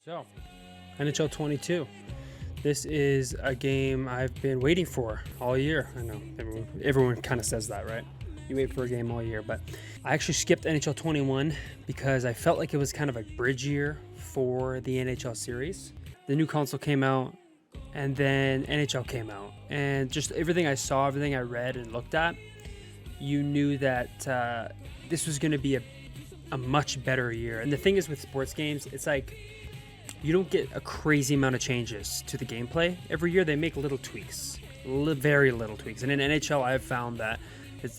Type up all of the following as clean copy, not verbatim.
So, NHL 22. This is a game I've been waiting for all year. I know everyone kind of says that, right? You wait for a game all year, but I actually skipped NHL 21 because I felt like it was kind of a bridge year for the NHL series. The new console came out, and then NHL came out, and just everything I saw, everything I read and looked at, you knew that this was going to be a much better year. And the thing is with sports games, it's like you don't get a crazy amount of changes to the gameplay. Every year they make little tweaks, very little tweaks. And in NHL, I've found that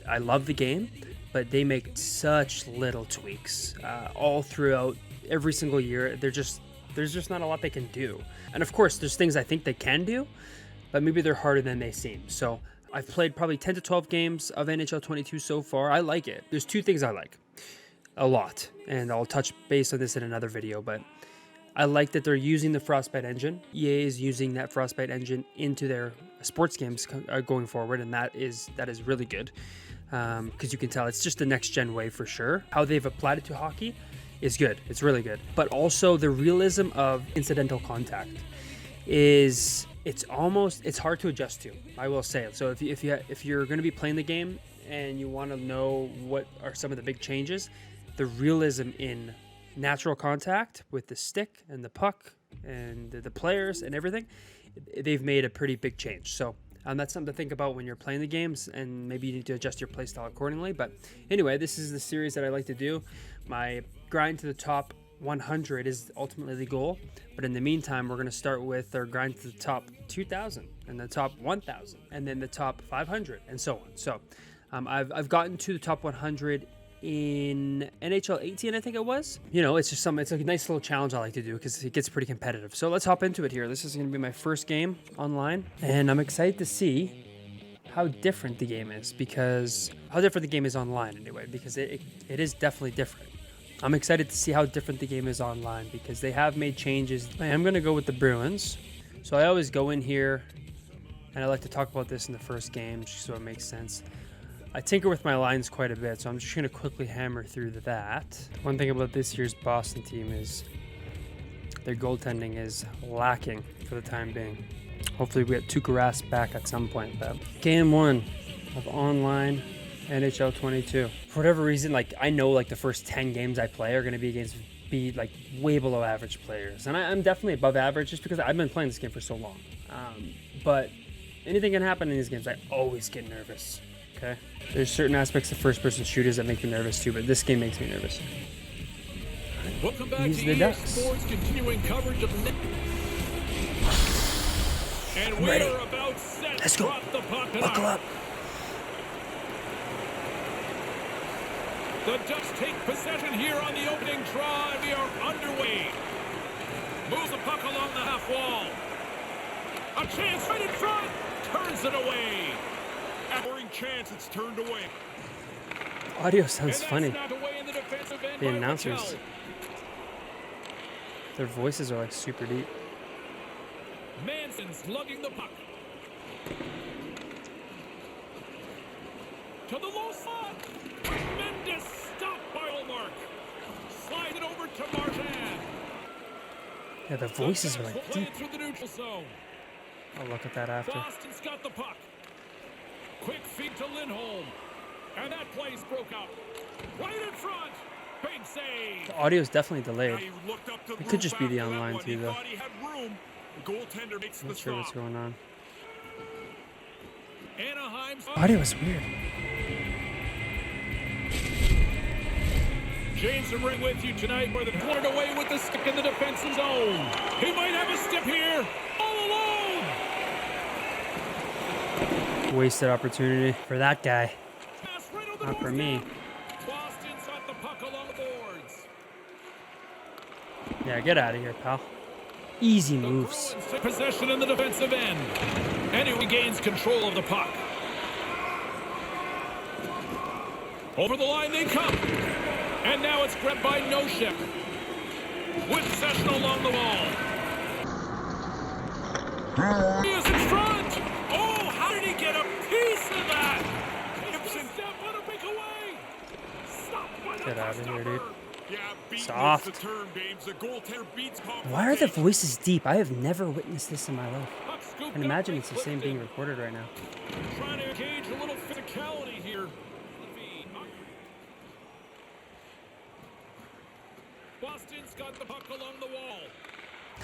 I love the game, but they make such little tweaks all throughout every single year. There's just not a lot they can do. And of course, there's things I think they can do, but maybe they're harder than they seem. So I've played probably 10 to 12 games of NHL 22 so far. I like it. There's two things I like a lot, and I'll touch base on this in another video, but I like that they're using the Frostbite engine. EA is using that Frostbite engine into their sports games going forward, and that is really good because you can tell it's just the next gen way for sure. How they've applied it to hockey is good. It's really good. But also the realism of incidental contact is it's hard to adjust to, I will say. So if you're going to be playing the game and you want to know what are some of the big changes, the realism in natural contact with the stick and the puck and the players and everything, they've made a pretty big change. So that's something to think about when you're playing the games, and maybe you need to adjust your playstyle accordingly. But anyway, this is the series that I like to do. My grind to the top 100 is ultimately the goal, but in the meantime, we're going to start with our grind to the top 2,000 and the top 1,000 and then the top 500 and so on. So I've gotten to the top 100 in NHL 18, I think it was. You know, it's a nice little challenge I like to do because it gets pretty competitive. So let's hop into it here. This is going to be my first game online, and I'm excited to see how different the game is online anyway, because it is definitely different. I'm excited to see how different the game is online because they have made changes. I am going to go with the Bruins. So I always go in here, and I like to talk about this in the first game just so it makes sense. I tinker with my lines quite a bit, so I'm just going to quickly hammer through that. One thing about this year's Boston team is their goaltending is lacking for the time being. Hopefully we get Tuukka Rask back at some point. But game 1 of online NHL 22. For whatever reason, I know the first 10 games I play are going to be way below average players. And I'm definitely above average just because I've been playing this game for so long. But anything can happen in these games. I always get nervous. Okay. There's certain aspects of first-person shooters that make me nervous too, but this game makes me nervous. Welcome back to EA Sports, continuing coverage of the and we are about set. Let's go. The puck Buckle up. The Ducks take possession here on the opening drive. We are underway. Moves the puck along the half wall. A chance right in front. Turns it away. Scoring chance, it's turned away. Audio sounds funny. The announcers, their voices are super deep. Manson's lugging the puck. To the low slot. Tremendous stop by Olmark. Slide it over to Martin. Yeah, the voices are deep. Through the neutral zone. I'll look at that after. Boston's got the puck. Quick feed to Lindholm. And that place broke out. Right in front. Big save. The audio is definitely delayed. It could just be the online too, though. Not sure what's going on. Audio is weird. James and Ring with you tonight for the cornered away with the stick in the defensive zone. He might have a step here. All alone. Wasted opportunity for that guy. Not for me. Boston's got the puck along the boards. Yeah, get out of here, pal. Easy moves. Possession in the defensive end. And he regains control of the puck. Over the line they come. And now it's grabbed by No-Ship. With possession along the wall. He is in front. Oh, how did he get a piece of that? Gibson step on a breakaway. Stop by the Get out of here, dude. Yeah, Soft. Why are the voices deep? I have never witnessed this in my life. I can imagine it's the same being recorded right now. Trying to engage a little physicality here. Boston's got the puck along the wall.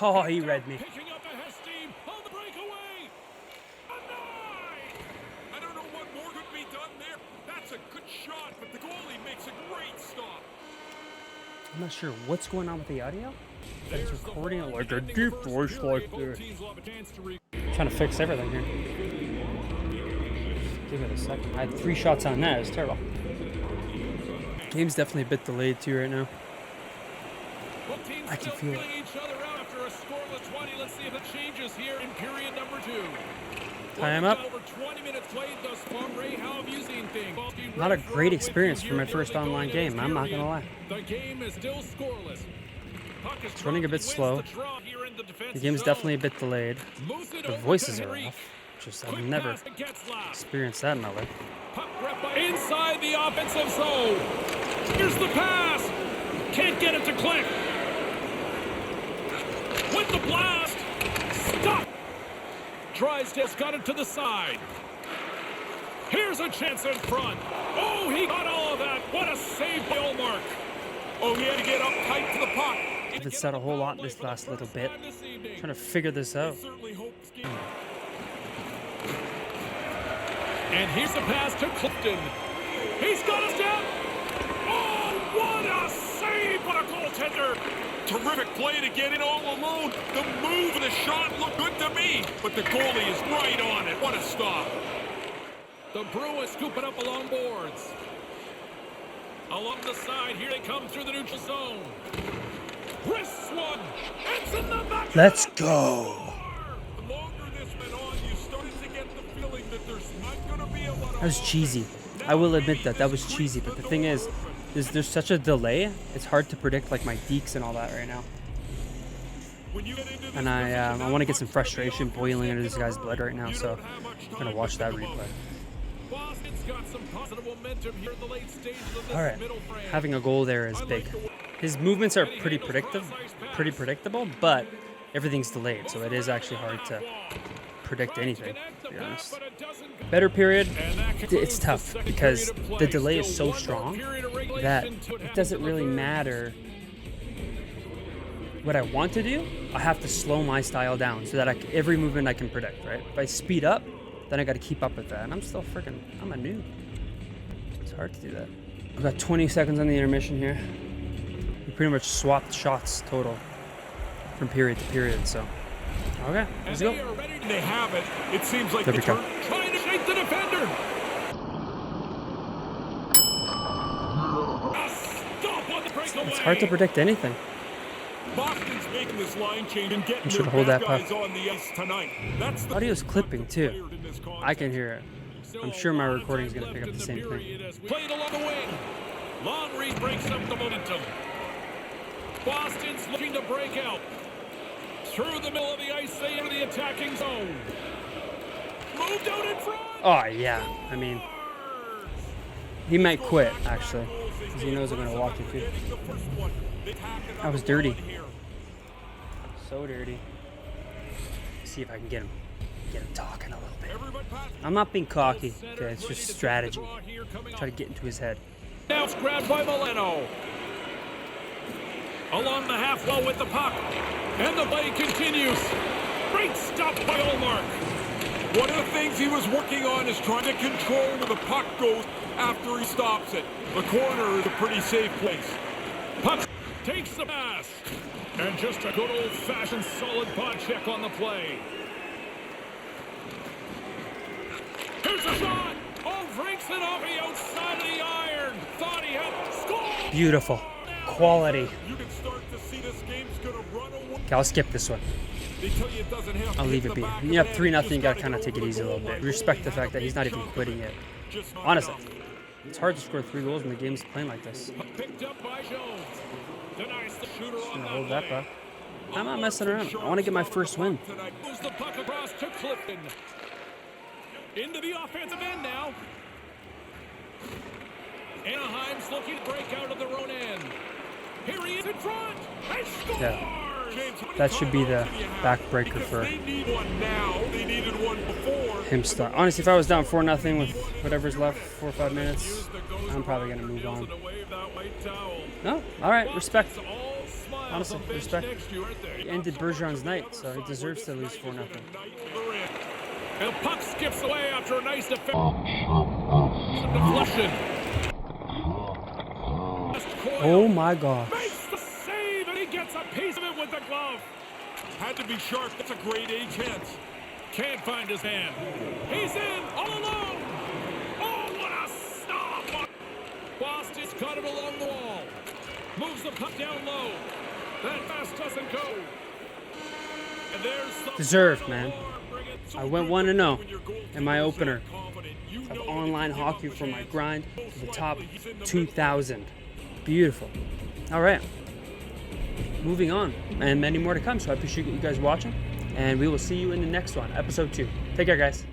Oh, he read me. Picking up a steam on the breakaway. A nine! I don't know what more could be done there. That's a good shot, but the goalie makes a great stop. I'm not sure what's going on with the audio. It's recording it like a deep voice like this. Trying to fix everything here. Give it a second. I had 3 shots on that. It's terrible. Game's definitely a bit delayed too right now. I can feel it. Let's see if it changes here in period number 2. Time up. Not a great experience for my first online game, I'm not gonna lie. The game is still scoreless. It's running a bit slow. The game's definitely a bit delayed. The voices are off. Just I've never experienced that in my life. Inside the offensive zone. Here's the pass. Can't get it to click. With the blast. Stop. Drysdale's got it to the side. Here's a chance in front. Oh, he got all of that. What a save by Olmark. Oh, he had to get up tight to the puck. I haven't said a whole lot in this last little bit. Trying to figure this out. And here's the pass to Clifton. He's got us down. Oh, what a save by a goaltender. Terrific play to get it all alone. The move and the shot look good to me, but the goalie is right on it. What a stop. The Bruins scoop it up along boards. Along the side, here they come through the neutral zone. Wrists one. It's in the back. Let's go. The longer this went on, you started to get the feeling that there's not going to be a lot of... That was cheesy. I will admit that was cheesy, but the thing is there's such a delay. It's hard to predict like my deeks and all that right now. And I want to get some frustration boiling under this guy's blood right now, so I'm gonna watch that replay. All right, having a goal there is big. His movements are pretty predictable, but everything's delayed, so it is actually hard to predict anything, to be honest. Better period, it's tough because the delay is so strong that it doesn't really matter what I want to do. I have to slow my style down so that every movement I can predict, right? If I speed up, then I got to keep up with that, and I'm a noob. It's hard to do that. I've got 20 seconds on the intermission here. We pretty much swapped shots total from period to period, so. Okay, let's go. They have it. It seems like there we go. Trying to shake the defender. It's hard to predict anything. Boston's making this line change and getting should hold that puck. on the ice tonight. That's the audio's clipping too. I can hear it. I'm sure my recording is going to pick up the same thing. Played along the wing. Long read breaks up the momentum. Boston's looking to break out. Through the middle of the ice, they enter the attacking zone. Moved out in front. Oh, yeah. I mean, he might quit, actually, because he knows I'm going to walk it too. That was dirty. So dirty. Let's see if I can get him talking a little bit. I'm not being cocky, okay? It's just strategy. Try to get into his head. Now it's grabbed by Milano. Along the half wall with the puck. And the play continues. Great stop by Olmark. One of the things he was working on is trying to control where the puck goes after he stops it. The corner is a pretty safe place. Puck takes the pass. And just a good old-fashioned solid body check on the play. Here's a shot. Oh, breaks it off the outside of the iron. Thought he had scored. Beautiful. Quality. You can start to see this game's gonna run away. Okay, I'll skip this one. I'll leave it be. You have 3-0, you gotta kind of take it easy a little bit. Respect the fact that he's not even quitting it. Honestly, it's hard to score 3 goals when the game's playing like this. Picked up by Jones. Denies the shooter Just on gonna that hold that play. puck. I'm not messing around. I want to get my first win. Moves the puck across to Clifton. Into the offensive end now. Anaheim's looking to break out of their own end. Here he is in front. They score! Yeah. That should be the backbreaker for They need one now. They needed one before. him start. Honestly, if I was down 4-0 with whatever's left, 4 or 5 minutes, I'm probably gonna move on. No, all right, respect. Honestly, respect. He ended Bergeron's night, so he deserves to lose 4-0. And the puck skips away after a nice defensive deflection. Oh my gosh. Makes the save, and he gets a piece of it with the glove. Had to be sharp. That's a grade A chance. Can't find his hand. He's in all alone. Oh, what a stop! Boston's cut it along the wall. Moves the puck down low. That pass doesn't go. And there's the Deserved, man. I went 1-0 in my opener of online hockey for my grind to the top 2,000. Beautiful. All right. Moving on, and many more to come. So I appreciate you guys watching, and we will see you in the next one, episode 2. Take care, guys.